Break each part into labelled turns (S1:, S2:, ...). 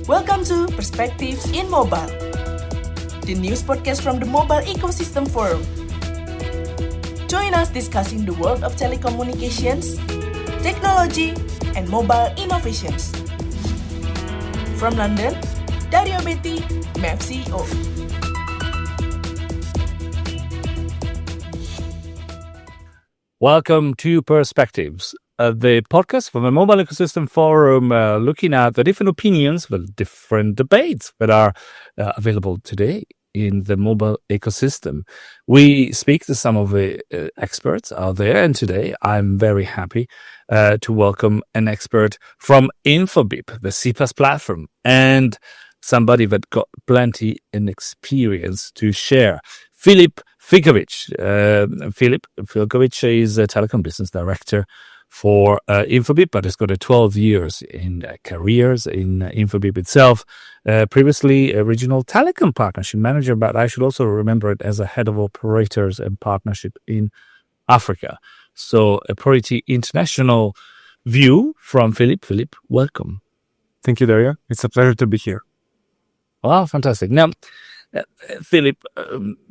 S1: Welcome to Perspectives in Mobile, the news podcast from the Mobile Ecosystem Forum. Join us discussing the world of telecommunications, technology, and mobile innovations. From London, Dario Betti, MEF CEO.
S2: Welcome to Perspectives, the podcast from the Mobile Ecosystem Forum, looking at the different opinions, the different debates that are available today in the mobile ecosystem. We speak to some of the experts out there, and today I'm very happy to welcome an expert from Infobip, the CPaaS platform, and somebody that got plenty in experience to share. Filip Filković. Filip Filković is a Telecom Business Director for Infobip, but has got 12 years in careers in Infobip itself. Previously, a regional telecom partnership manager, but I should also remember it as a head of operators and partnership in Africa. So a pretty international view from Filip. Filip, welcome.
S3: Thank you, Dario. It's a pleasure to be here.
S2: Wow, fantastic. Now, Filip,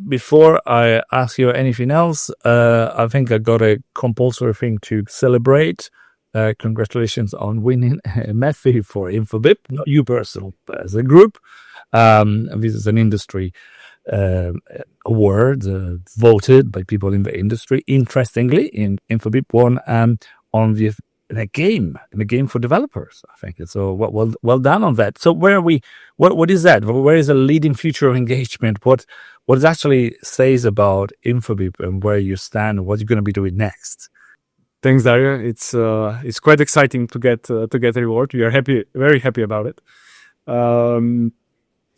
S2: before I ask you anything else, I think I got a compulsory thing to celebrate. Congratulations on winning a MEFFYS for Infobip, not you personally, but as a group. This is an industry award voted by people in the industry. Interestingly, Infobip won on the game for developers, I think. So well done on that. So where are we? What is that? Where is the leading future of engagement? What it actually says about Infobip and where you stand and what you're going to be doing next?
S3: Thanks, Dario. It's quite exciting to get a reward. We are happy, very happy about it. On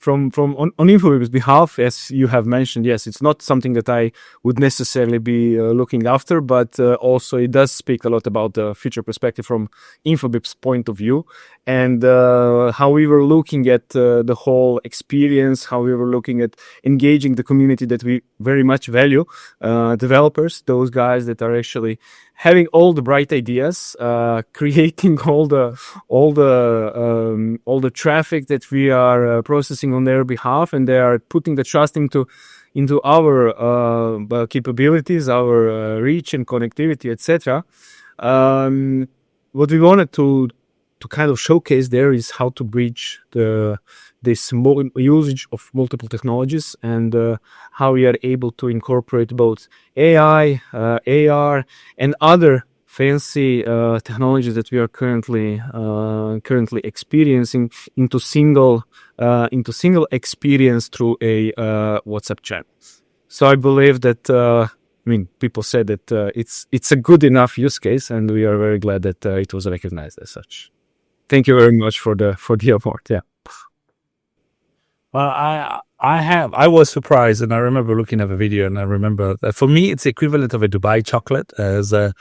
S3: Infobip's behalf, as you have mentioned, yes, it's not something that I would necessarily be looking after, but also it does speak a lot about the future perspective from Infobip's point of view and how we were looking at the whole experience, how we were looking at engaging the community that we very much value, developers, those guys that are actually having all the bright ideas, creating all the traffic that we are processing on their behalf, and they are putting the trust into our capabilities, our reach and connectivity, etc. What we wanted to kind of showcase there is how to bridge this usage of multiple technologies and how we are able to incorporate both AI, AR, and other fancy technologies that we are currently experiencing into single experience through a WhatsApp chat. So I believe that people said that it's a good enough use case, and we are very glad that it was recognized as such. Thank you very much for the award. Yeah.
S2: Well, I was surprised, and I remember looking at the video, and I remember that for me, it's the equivalent of a Dubai chocolate, as there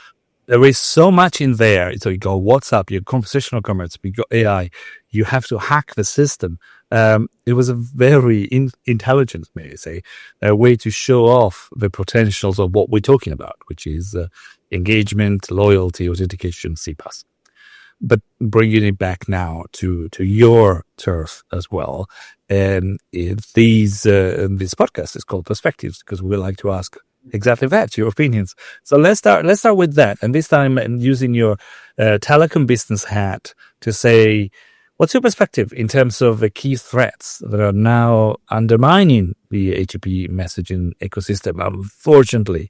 S2: is so much in there. So you go WhatsApp, you conversational commerce, you go AI, you have to hack the system. It was a very intelligent, may I say, a way to show off the potentials of what we're talking about, which is engagement, loyalty, authentication, CPaaS. But bringing it back now to your turf as well, and this podcast is called Perspectives because we like to ask exactly that, your opinions. So let's start with that, and this time using your telecom business hat to say, what's your perspective in terms of the key threats that are now undermining the A2P messaging ecosystem? Unfortunately,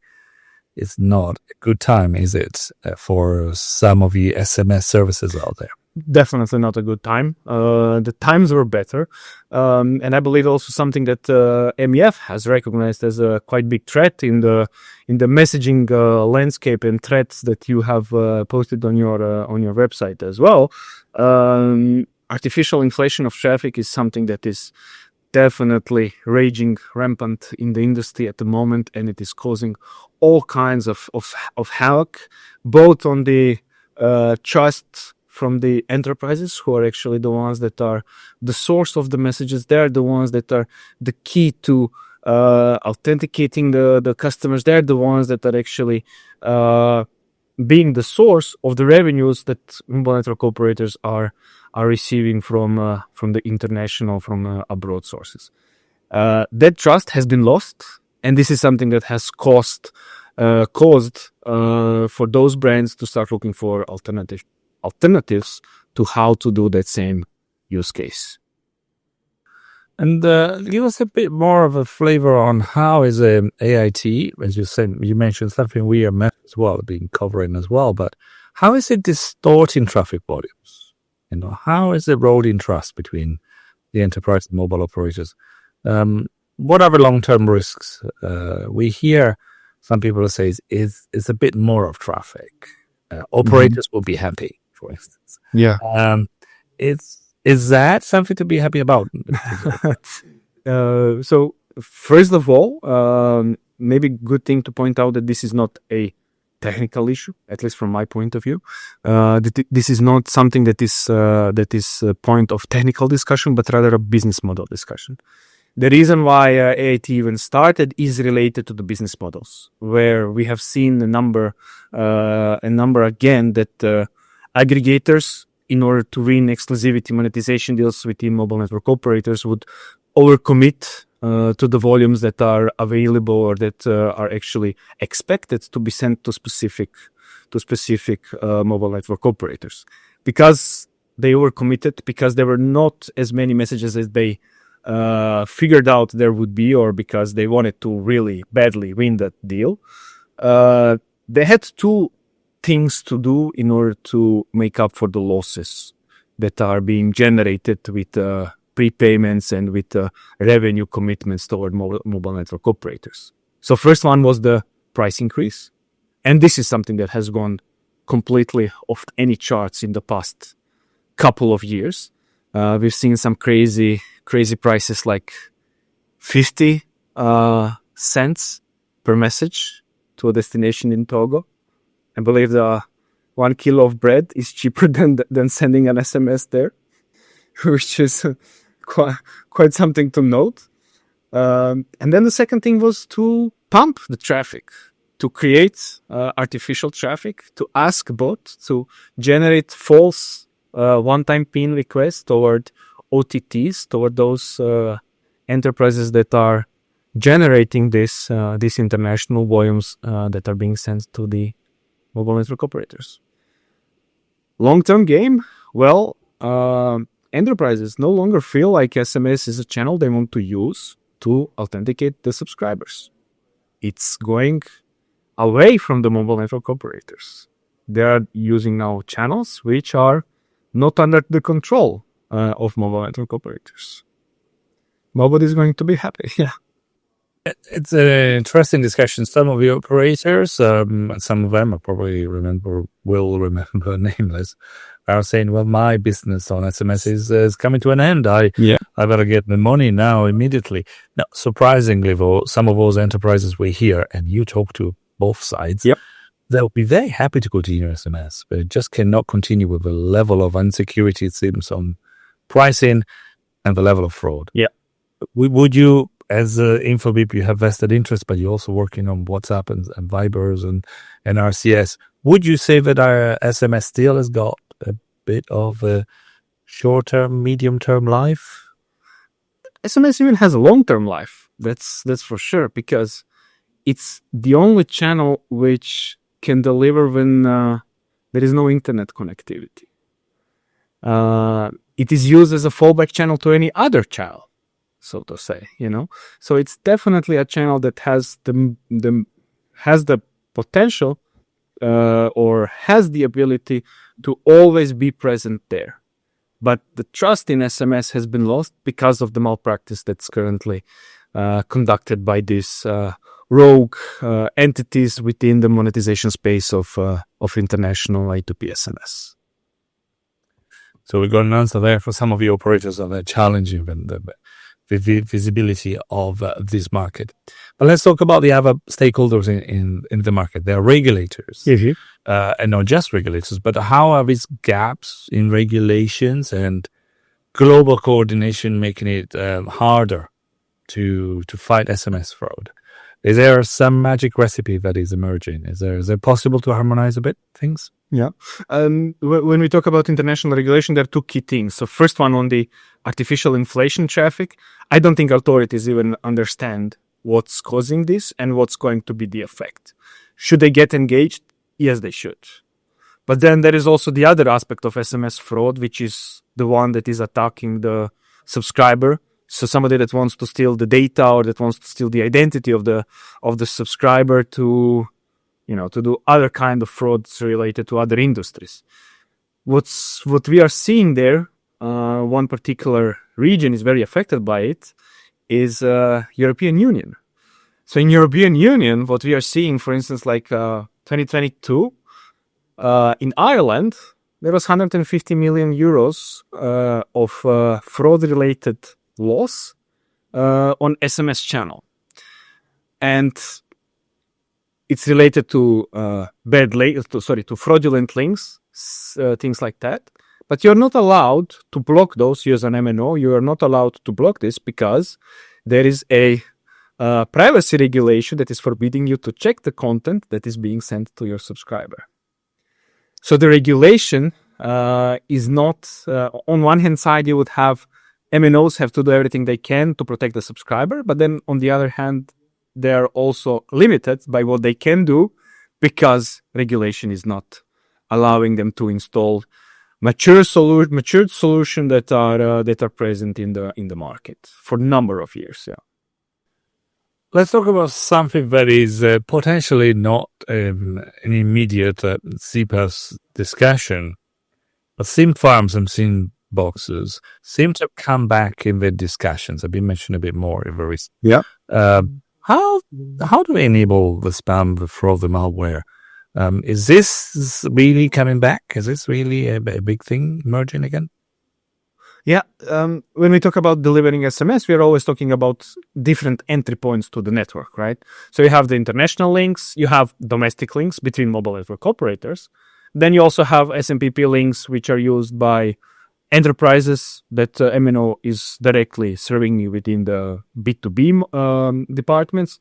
S2: it's not a good time, is it, for some of the SMS services out there?
S3: Definitely not a good time. The times were better. And I believe also something that MEF has recognized as a quite big threat in the messaging landscape and threats that you have posted on your website as well. Artificial inflation of traffic is something that is definitely raging rampant in the industry at the moment, and it is causing all kinds of havoc, both on the trust from the enterprises, who are actually the ones that are the source of the messages. They're the ones that are the key to authenticating the customers. They're the ones that are actually being the source of the revenues that mobile network operators are receiving from the international, from abroad sources. That trust has been lost, and this is something that has caused for those brands to start looking for alternatives to how to do that same use case.
S2: And give us a bit more of a flavor on how is AIT, as you said, you mentioned something we are MEF as well, being covering as well, but how is it distorting traffic volumes? How is it eroding trust between the enterprise and mobile operators? What are the long-term risks? We hear some people say it's a bit more of traffic. Operators will be happy, for instance.
S3: Yeah.
S2: Is that something to be happy about?
S3: So first of all, maybe good thing to point out that this is not a technical issue, at least from my point of view. This is not something that is a point of technical discussion, but rather a business model discussion. The reason why AIT even started is related to the business models, where we have seen a number again that aggregators, in order to win exclusivity monetization deals within mobile network operators, would overcommit to the volumes that are available or that are actually expected to be sent to specific mobile network operators. Because they overcommitted, because there were not as many messages as they figured out there would be, or because they wanted to really badly win that deal, they had two things to do in order to make up for the losses that are being generated with prepayments and with revenue commitments toward mobile network operators. So first one was the price increase. And this is something that has gone completely off any charts in the past couple of years. We've seen some crazy prices like 50 cents per message to a destination in Togo. I believe the 1 kilo of bread is cheaper than sending an SMS there, which is quite something to note. And then the second thing was to pump the traffic, to create artificial traffic, to ask bots to generate false one-time PIN requests toward OTTs, toward those enterprises that are generating these international volumes that are being sent to the mobile network operators. Long-term game, well, enterprises no longer feel like SMS is a channel they want to use to authenticate the subscribers. It's going away from the mobile network operators. They are using now channels which are not under the control of mobile network operators. Nobody's going to be happy. Yeah.
S2: It's an interesting discussion. Some of the operators, some of them I probably will remember nameless, are saying, well, my business on SMS is coming to an end. I better get the money now immediately. Now, surprisingly, though, some of those enterprises we hear, and you talk to both sides, they'll be very happy to continue SMS, but it just cannot continue with the level of insecurity it seems on pricing and the level of fraud.
S3: Yeah.
S2: Would you, as Infobip, you have vested interest, but you're also working on WhatsApp and Vibers and RCS. Would you say that our SMS still has got a bit of a short-term, medium-term life?
S3: SMS even has a long-term life. That's for sure, because it's the only channel which can deliver when there is no internet connectivity. It is used as a fallback channel to any other channel, so to say, So it's definitely a channel that has the potential or has the ability to always be present there. But the trust in SMS has been lost because of the malpractice that's currently conducted by these rogue entities within the monetization space of international A2P SMS.
S2: So we got an answer there for some of the operators that are challenging the visibility of this market. But let's talk about the other stakeholders in the market. They are regulators, and not just regulators, but how are these gaps in regulations and global coordination making it harder to fight SMS fraud? Is there some magic recipe that is emerging? Is it possible to harmonize a bit things?
S3: Yeah. When we talk about international regulation, there are two key things. So first one on the artificial inflation traffic, I don't think authorities even understand what's causing this and what's going to be the effect. Should they get engaged? Yes, they should. But then there is also the other aspect of SMS fraud, which is the one that is attacking the subscriber. So somebody that wants to steal the data or that wants to steal the identity of the subscriber to do other kind of frauds related to other industries. What we are seeing there, one particular region is very affected by it, is European Union. So in European Union, what we are seeing, for instance, like 2022, in Ireland, there was 150 million euros of fraud-related loss on SMS channel. And it's related to to fraudulent links, things like that. But you're not allowed to block those. You as an MNO, you are not allowed to block this because there is a privacy regulation that is forbidding you to check the content that is being sent to your subscriber. So the regulation is not, on one hand side, you would have MNOs have to do everything they can to protect the subscriber, but then on the other hand, they're also limited by what they can do because regulation is not allowing them to install matured solutions that are present in the market for a number of years. Yeah.
S2: Let's talk about something that is potentially not an immediate CPaaS discussion, but SIM farms and SIM boxes seem to come back in the discussions. I've been mentioning a bit more in the recent.
S3: Yeah.
S2: How do we enable the spam, the fraud, the malware? Is this really coming back? Is this really a big thing emerging again?
S3: Yeah. When we talk about delivering SMS, we are always talking about different entry points to the network, right? So you have the international links, you have domestic links between mobile network operators. Then you also have SMPP links, which are used by enterprises that MNO is directly serving within the B2B departments.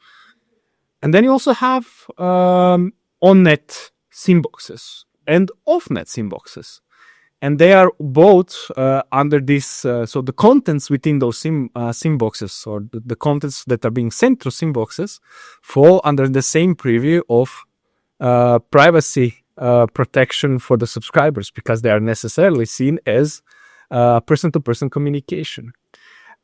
S3: And then you also have on-net SIM boxes and off-net SIM boxes. And they are both under this, so the contents within those SIM boxes or the contents that are being sent through SIM boxes fall under the same preview of privacy protection for the subscribers because they are necessarily seen as person-to-person communication.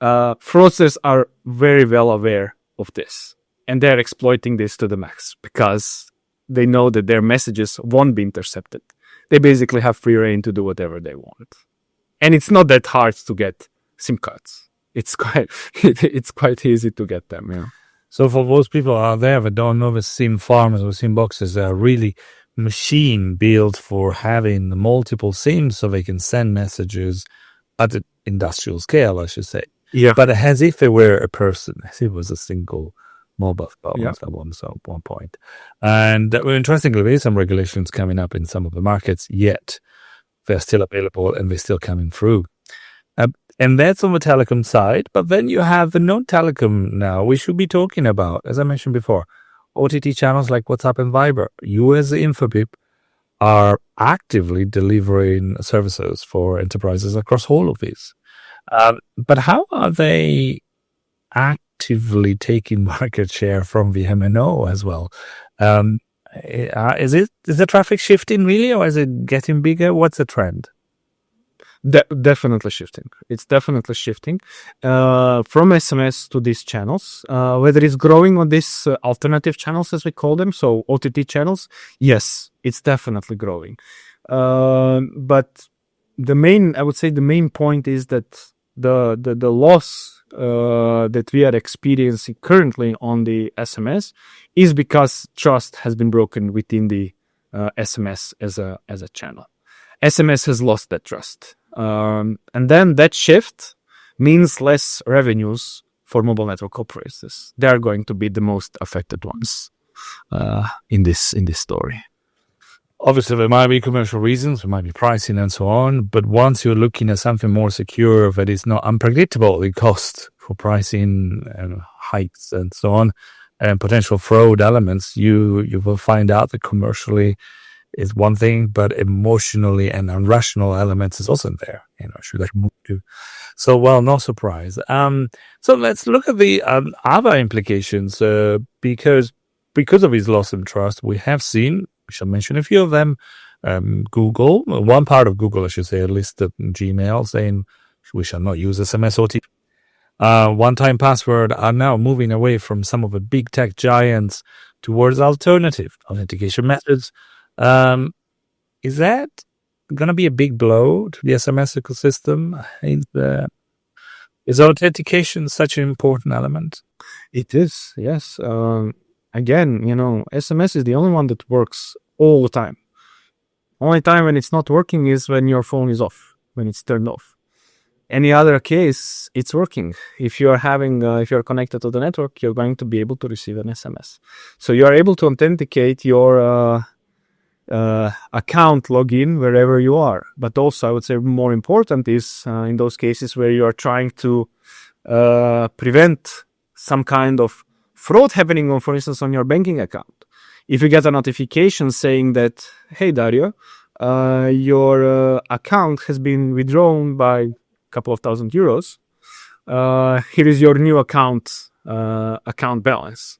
S3: Fraudsters are very well aware of this and they're exploiting this to the max because they know that their messages won't be intercepted. They basically have free reign to do whatever they want. And it's not that hard to get SIM cards. It's quite easy to get them. Yeah.
S2: So for those people out there that don't know the SIM farms or SIM boxes, they are really machine built for having multiple SIMs so they can send messages at an industrial scale, I should say.
S3: Yeah.
S2: But as if they were a person, as if it was a single mobile phone
S3: Yeah.
S2: at one point. And interestingly, there is some regulations coming up in some of the markets, yet they're still available and they're still coming through. And that's on the telecom side. But then you have the non-telecom now. We should be talking about, as I mentioned before, OTT channels like WhatsApp and Viber. You as the Infobip are actively delivering services for enterprises across all of these. But how are they actively taking market share from the MNO as well? Is the traffic shifting really, or is it getting bigger? What's the trend?
S3: Definitely shifting. It's definitely shifting from SMS to these channels. Whether it's growing on these alternative channels, as we call them, so OTT channels, yes, it's definitely growing. But the main point is that the loss that we are experiencing currently on the SMS is because trust has been broken within the SMS as a channel. SMS has lost that trust. And then that shift means less revenues for mobile network operators. They are going to be the most affected ones in this story.
S2: Obviously, there might be commercial reasons, there might be pricing and so on. But once you're looking at something more secure that is not unpredictable, the cost for pricing and hikes and so on, and potential fraud elements, you will find out that commercially is one thing, but emotionally and irrational elements is also there. Should I move to? So, well, no surprise. So let's look at the other implications, because of his loss of trust, we have seen, we shall mention a few of them, Google, one part of Google, I should say, at least Gmail, saying we shall not use SMS OTP. One-time password are now moving away from some of the big tech giants towards alternative authentication methods. Is that going to be a big blow to the SMS ecosystem? Is authentication such an important element?
S3: It is, yes. Again, SMS is the only one that works all the time. Only time when it's not working is when your phone is off, when it's turned off. Any other case, it's working. If you're connected to the network, you're going to be able to receive an SMS. So you are able to authenticate your account login wherever you are. But also, I would say more important is in those cases where you are trying to prevent some kind of fraud happening on, for instance, on your banking account. If you get a notification saying that, hey, Dario, your account has been withdrawn by a couple of €1,000. Here is your new account balance.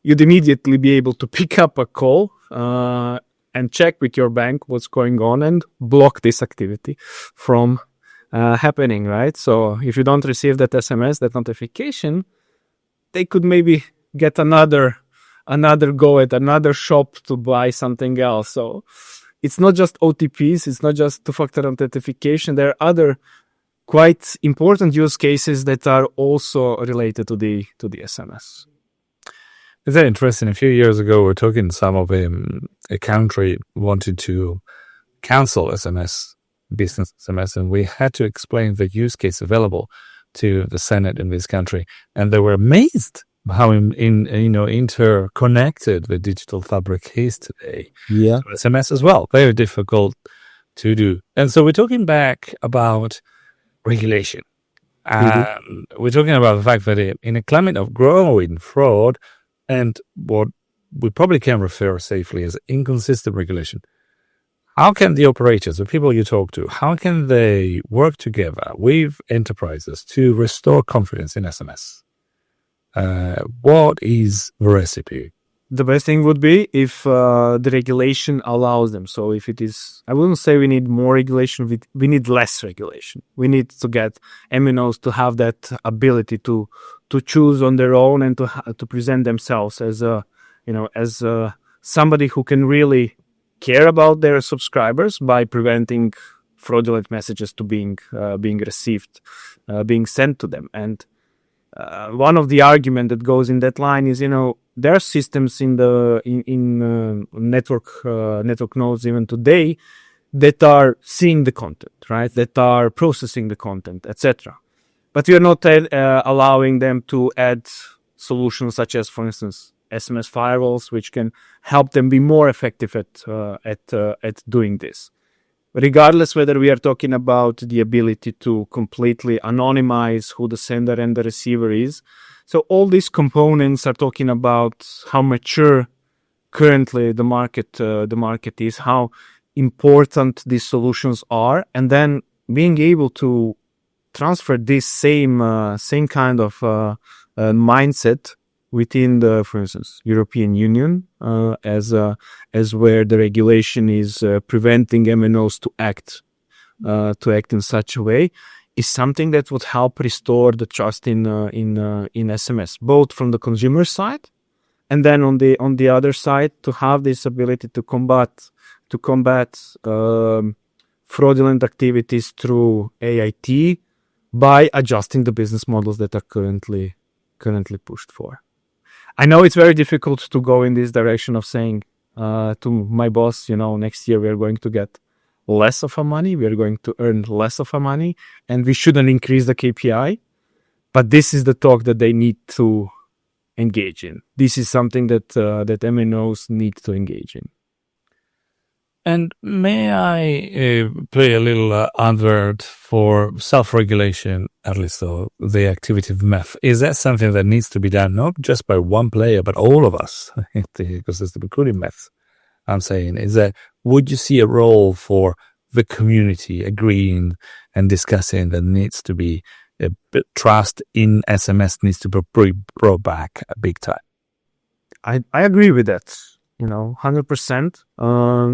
S3: You'd immediately be able to pick up a call and check with your bank what's going on and block this activity from happening, right? So if you don't receive that SMS, that notification, they could maybe get another go at another shop to buy something else. So it's not just OTPs, it's not just two-factor authentication. There are other quite important use cases that are also related to the SMS.
S2: Is that interesting? A few years ago, we were talking some of a country wanted to cancel business SMS, and we had to explain the use case available to the Senate in this country, and they were amazed how interconnected the digital fabric is today.
S3: Yeah,
S2: so SMS as well, very difficult to do. And so we're talking back about regulation. We're talking about the fact that in a climate of growing fraud and what we probably can refer safely as inconsistent regulation, how can the operators, the people you talk to, how can they work together with enterprises to restore confidence in SMS? What is the recipe?
S3: The best thing would be if the regulation allows them. So if it is, I wouldn't say we need more regulation, we need less regulation. We need to get MNOs to have that ability to choose on their own and to present themselves as somebody who can really care about their subscribers by preventing fraudulent messages to being received, being sent to them. And one of the argument that goes in that line is, there are systems in network nodes even today that are seeing the content, right? That are processing the content, etc. But we are not allowing them to add solutions such as, for instance, SMS firewalls, which can help them be more effective at doing this. Regardless whether we are talking about the ability to completely anonymize who the sender and the receiver is. So all these components are talking about how mature currently the market is, how important these solutions are, and then being able to transfer this same kind of mindset within the, for instance, European Union, as where the regulation is preventing MNOs to act in such a way, is something that would help restore the trust in SMS, both from the consumer side, and then on the other side to have this ability to combat fraudulent activities through AIT by adjusting the business models that are currently pushed for. I know it's very difficult to go in this direction of saying to my boss, next year we are going to get less of our money, we are going to earn less of our money, and we shouldn't increase the KPI. But this is the talk that they need to engage in. This is something that MNOs need to engage in.
S2: And may I play a little advert for self-regulation, at least the activity of MEF? Is that something that needs to be done not just by one player, but all of us in the ecosystem, including MEF? I'm saying is that would you see a role for the community agreeing and discussing that needs to be trust in SMS needs to be brought back big time?
S3: I agree with that. 100%.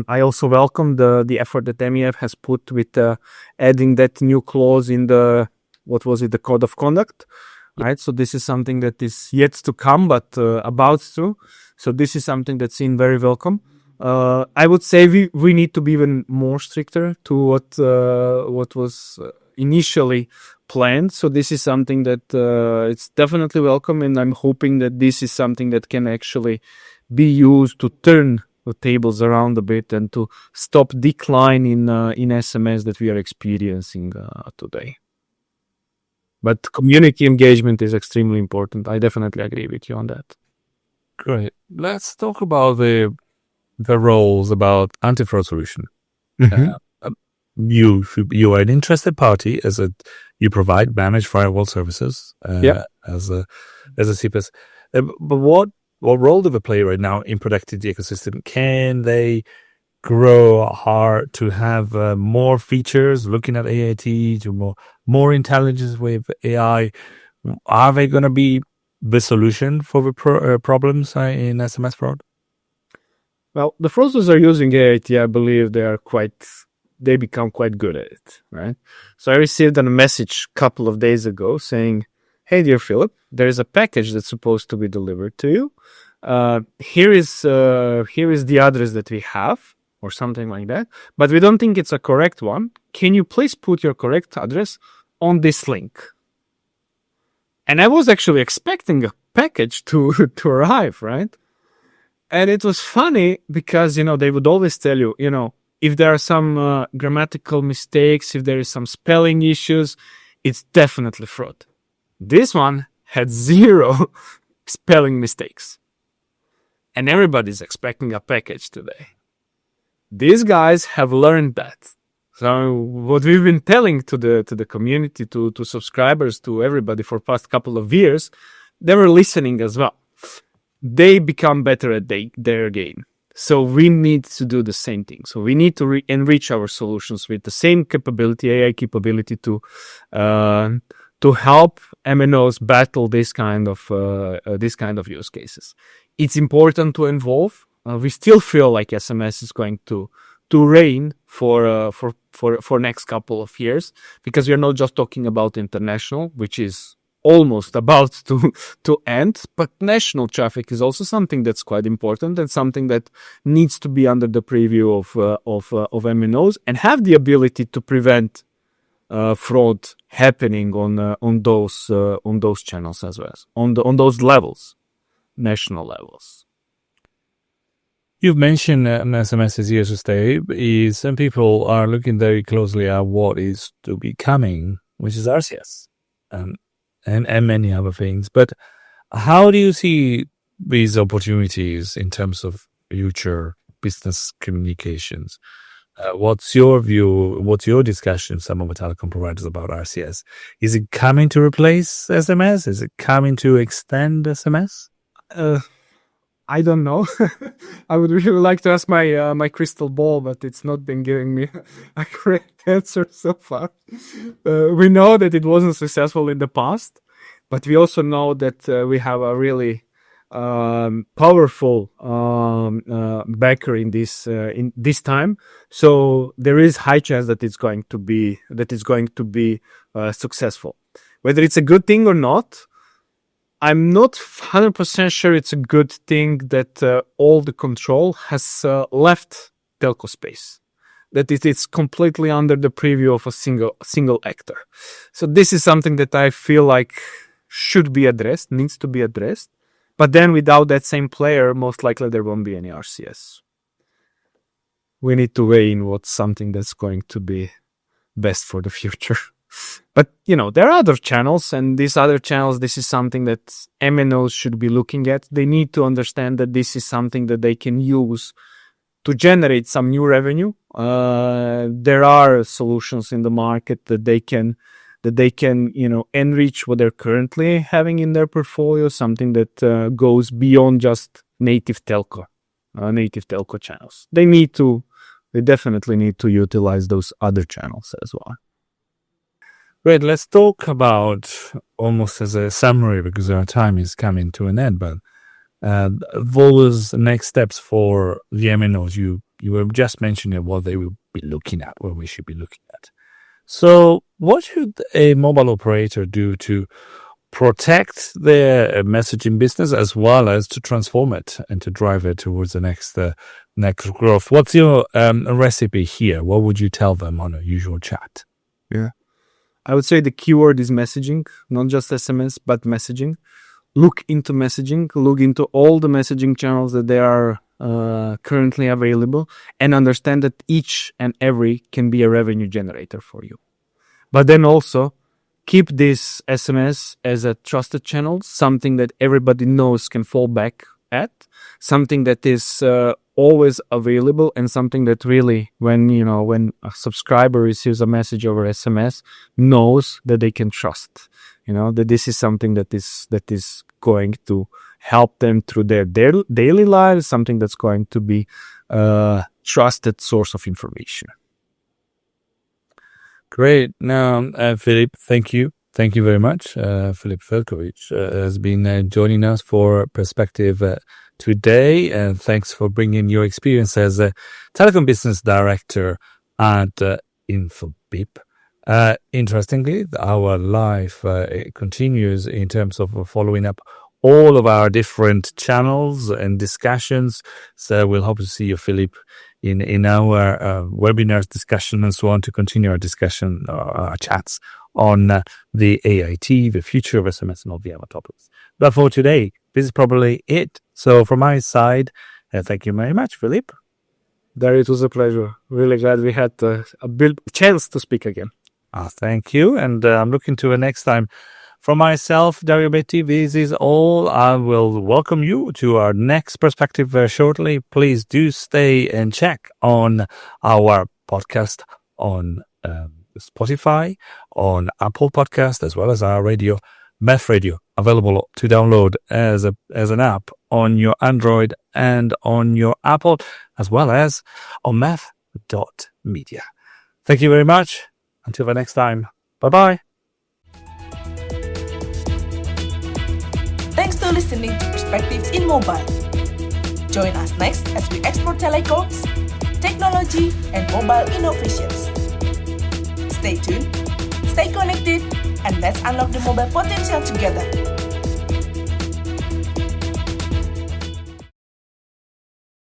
S3: I also welcome the effort that MEF has put with adding that new clause in the code of conduct, right? So this is something that is yet to come, but about to. So this is something that's very welcome. I would say we need to be even more stricter to what was initially planned. So this is something that it's definitely welcome, and I'm hoping that this is something that can actually be used to turn the tables around a bit and to stop decline in SMS that we are experiencing today. But community engagement is extremely important. I definitely agree with you on that.
S2: Great. Let's talk about the roles about anti-fraud solution. You are an interested party you provide managed firewall services as a CPS. But what role do they play right now in protecting the ecosystem? Can they grow hard to have more features, looking at AIT, to more intelligence with AI? Are they going to be the solution for the problems in SMS fraud?
S3: Well, the fraudsters are using AIT. I believe they become quite good at it, right? So I received a message a couple of days ago saying, "Hey, dear Philip, there is a package that's supposed to be delivered to you. Here is the address that we have," or something like that. "But we don't think it's a correct one. Can you please put your correct address on this link?" And I was actually expecting a package to arrive, right? And it was funny because, they would always tell you, if there are some grammatical mistakes, if there is some spelling issues, it's definitely fraud. This one had 0 spelling mistakes. And everybody's expecting a package today. These guys have learned that. So what we've been telling to the community, to subscribers, to everybody for past couple of years, they were listening as well. They become better at their game. So we need to do the same thing. So we need to enrich our solutions with the same capability, AI capability, to help MNOs battle this kind of use cases. It's important to involve. We still feel like SMS is going to reign for next couple of years, because we are not just talking about international, which is almost about to end, but national traffic is also something that's quite important and something that needs to be under the preview of MNOs and have the ability to prevent fraud happening on those channels as well, on those levels, national levels.
S2: You've mentioned SMS is here to stay. Some people are looking very closely at what is to be coming, which is RCS. And many other things. But how do you see these opportunities in terms of future business communications? What's your view? What's your discussion with some of the telecom providers about RCS? Is it coming to replace SMS? Is it coming to extend SMS?
S3: I don't know. I would really like to ask my crystal ball, but it's not been giving me a correct answer so far. We know that it wasn't successful in the past, but we also know that we have a really powerful backer in this time. So there is high chance that it's going to be successful. Whether it's a good thing or not, I'm not 100% sure it's a good thing that all the control has left telco space, that it is completely under the preview of a single actor. So this is something that I feel like should be addressed, needs to be addressed. But then without that same player, most likely there won't be any RCS. We need to weigh in what's something that's going to be best for the future. But, there are other channels, and these other channels, this is something that MNOs should be looking at. They need to understand that this is something that they can use to generate some new revenue. There are solutions in the market that they can enrich what they're currently having in their portfolio, something that goes beyond just native telco channels. They definitely need to utilize those other channels as well.
S2: Great. Let's talk about, almost as a summary, because our time is coming to an end, but what was next steps for the MNOs? You were just mentioning what they will be looking at, what we should be looking at. So what should a mobile operator do to protect their messaging business as well as to transform it and to drive it towards the next growth? What's your recipe here? What would you tell them on a usual chat?
S3: Yeah, I would say the keyword is messaging, not just SMS, but messaging. Look into messaging, look into all the messaging channels that they are currently available, and understand that each and every can be a revenue generator for you. But then also keep this SMS as a trusted channel, something that everybody knows can fall back at, something that is always available, and something that really, when a subscriber receives a message over SMS, knows that they can trust. That this is something that is going to help them through their daily lives, something that's going to be a trusted source of information.
S2: Great. Now, Filip, thank you. Thank you very much. Filip Filković has been joining us for Perspective today. And thanks for bringing your experience as a Telecom Business Director at Infobip. Interestingly, our life continues in terms of following up all of our different channels and discussions. So we'll hope to see you, Filip, in our webinars, discussion, and so on, to continue our discussion, our chats on the AIT, the future of SMS, and all the other topics. But for today, this is probably it. So from my side, thank you very much, Filip.
S3: Dario, it was a pleasure. Really glad we had a chance to speak again.
S2: Thank you. And I'm looking to the next time. From myself, Dario Betti, this is all. I will welcome you to our next Perspective very shortly. Please do stay and check on our podcast on Spotify, on Apple Podcast, as well as our radio, MEF Radio, available to download as an app on your Android and on your Apple, as well as on MEF.media. Thank you very much. Until the next time. Bye-bye.
S1: Thanks for listening to Perspectives in Mobile. Join us next as we explore telecoms, technology, and mobile innovations. Stay tuned, stay connected, and let's unlock the mobile potential together.